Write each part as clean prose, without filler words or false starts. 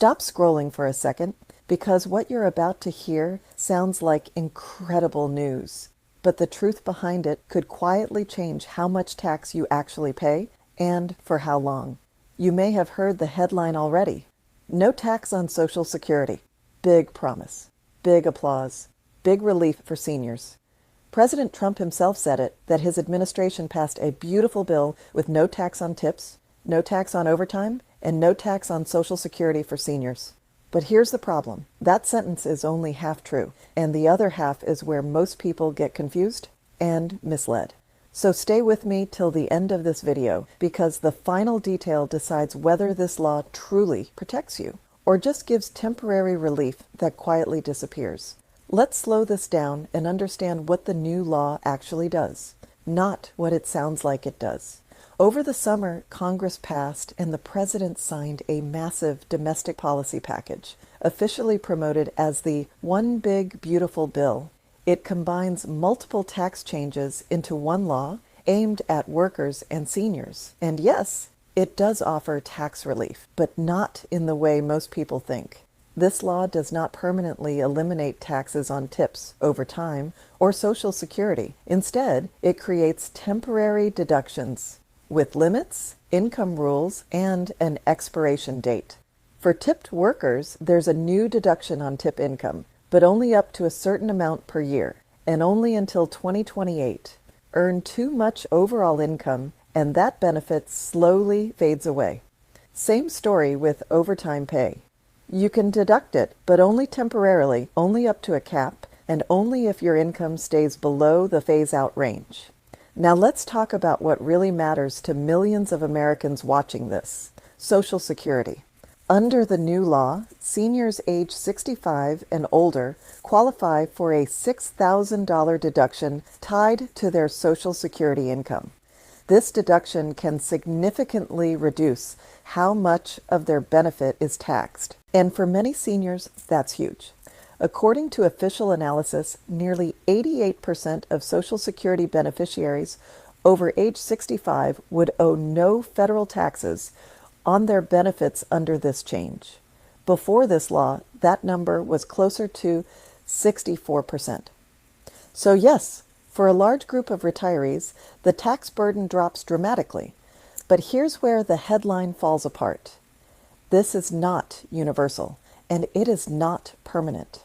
Stop scrolling for a second, because what you're about to hear sounds like incredible news. But the truth behind it could quietly change how much tax you actually pay and for how long. You may have heard the headline already. No tax on Social Security. Big promise. Big applause. Big relief for seniors. President Trump himself said it, that his administration passed a beautiful bill with no tax on tips, no tax on overtime, and no tax on Social Security for seniors. But here's the problem. That sentence is only half true, and the other half is where most people get confused and misled. So stay with me till the end of this video, because the final detail decides whether this law truly protects you, or just gives temporary relief that quietly disappears. Let's slow this down and understand what the new law actually does, not what it sounds like it does. Over the summer, Congress passed and the President signed a massive domestic policy package, officially promoted as the One Big Beautiful Bill. It combines multiple tax changes into one law aimed at workers and seniors. And yes, it does offer tax relief, but not in the way most people think. This law does not permanently eliminate taxes on tips, overtime, or Social Security. Instead, it creates temporary deductions with limits, income rules, and an expiration date. For tipped workers, there's a new deduction on tip income, but only up to a certain amount per year, and only until 2028. Earn too much overall income, and that benefit slowly fades away. Same story with overtime pay. You can deduct it, but only temporarily, only up to a cap, and only if your income stays below the phase-out range. Now let's talk about what really matters to millions of Americans watching this: Social Security. Under the new law, seniors age 65 and older qualify for a $6,000 deduction tied to their Social Security income. This deduction can significantly reduce how much of their benefit is taxed. And for many seniors, that's huge. According to official analysis, nearly 88% of Social Security beneficiaries over age 65 would owe no federal taxes on their benefits under this change. Before this law, that number was closer to 64%. So yes, for a large group of retirees, the tax burden drops dramatically. But here's where the headline falls apart. This is not universal, and it is not permanent.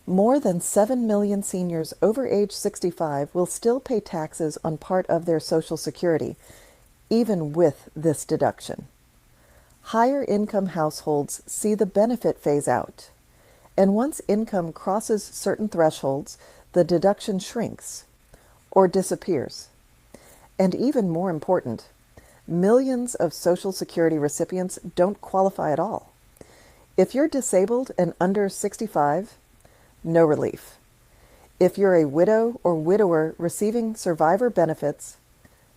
More than 7 million seniors over age 65 will still pay taxes on part of their Social Security, even with this deduction. Higher income households see the benefit phase out, and once income crosses certain thresholds, the deduction shrinks or disappears. And even more important, millions of Social Security recipients don't qualify at all. If you're disabled and under 65, no relief. If you're a widow or widower receiving survivor benefits,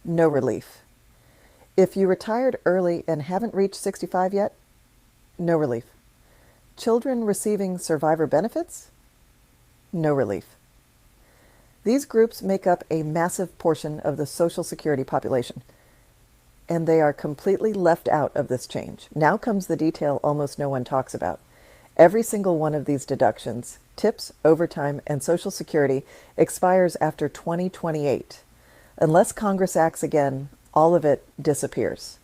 no relief. If you retired early and haven't reached 65 yet, no relief. Children receiving survivor benefits, no relief. These groups make up a massive portion of the Social Security population, and they are completely left out of this change. Now comes the detail almost no one talks about. Every single one of these deductions, tips, overtime, and Social Security, expires after 2028. Unless Congress acts again, all of it disappears.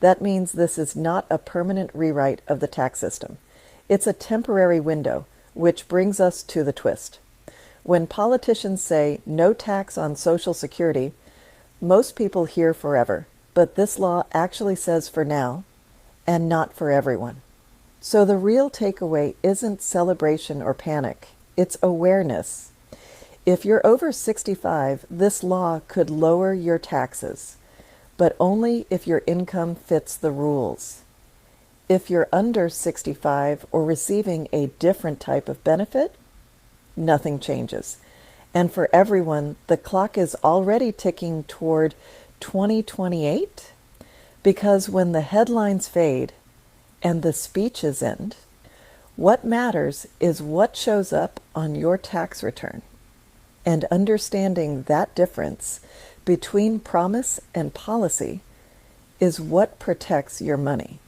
That means this is not a permanent rewrite of the tax system. It's a temporary window, which brings us to the twist. When politicians say no tax on Social Security, most people hear forever, but this law actually says for now, and not for everyone. So the real takeaway isn't celebration or panic, it's awareness. If you're over 65, this law could lower your taxes, but only if your income fits the rules. If you're under 65 or receiving a different type of benefit, nothing changes. And for everyone, the clock is already ticking toward 2028, because when the headlines fade and the speeches end, what matters is what shows up on your tax return. And understanding that difference between promise and policy is what protects your money.